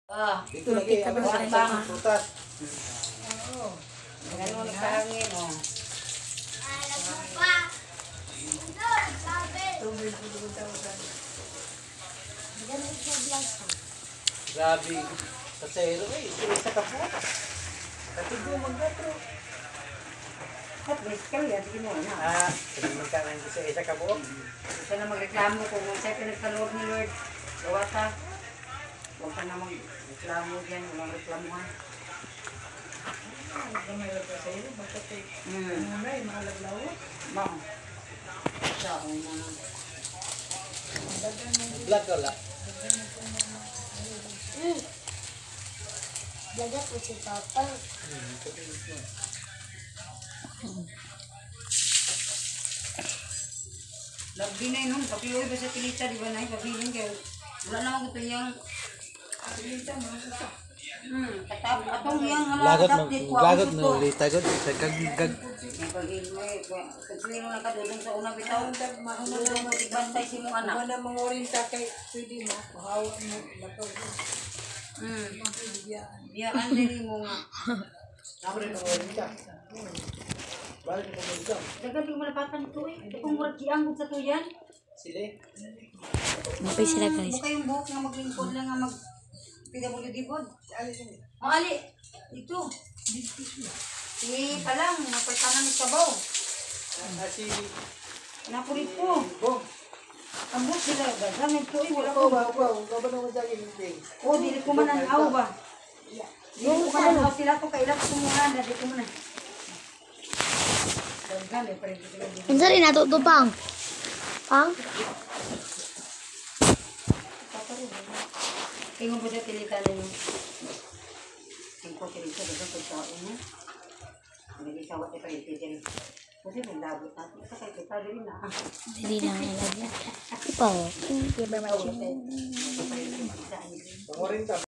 Dito lagi, bang. prutas. Oo. Ganun nagkahangin, oh. Grabe. Pasahero isa ka po. Katigo magdatro. At least kayo, yan, sige mo na. Sinimang ka ng isa ka po. Isa na magreklamo kung sa'yo pinagkaloob ni Lord. Gawa ka. Huwag ka na magreklamo dyan, walang reklamuhan. Bang. Sa ako na. Vlog ka la. Dagat po si Papa. Lagi na yun, papiyoy ba sa tilita, di ba na? Pabiling kayo. Wala naman ito yung tilita, mga kata. Katong yung Lagot no litagod sa kagag. May pag-ilmoy, pag-ilmoy na kadulong sa unang bitaw. Dulong mo, ibantay si mong anak. Wala mga orinta kay pwede mo. Pahawa mo. Lapag mo. Biyaan din mo nga. Ako rin ang orinta. Balik mo orinta. Dagan di mo malapatan ito eh. Ito kung murag kianggod sa tuyan. Sili. Mapay sila guys. Mukha yung buhok nga maglingkod lang nga mag PWD-bod. Ang ali, ito. Sige pa lang, napagtanan ni Sabaw. Si Napulit po. Bong. Ang buhok sila, gamit ko eh, wala Ako ko. ba nung dyan hindi. O, dili ko man ang aw ba? Dili ko man ang aw sila to, kailan ko muna, dili ko man. Daghan eh, pero hindi ko lang. Unsa rin nato to pang? Pang? Tingnan mo dyan, tilita na yun. Tingnan ko tilita, dito pagkaon niya. Hindi sawat ni Parente dyan. Kasi may labot natin. Ito kay kita rin na. Dili na nga lagi. Ipaw. Thank you very much. Orinta.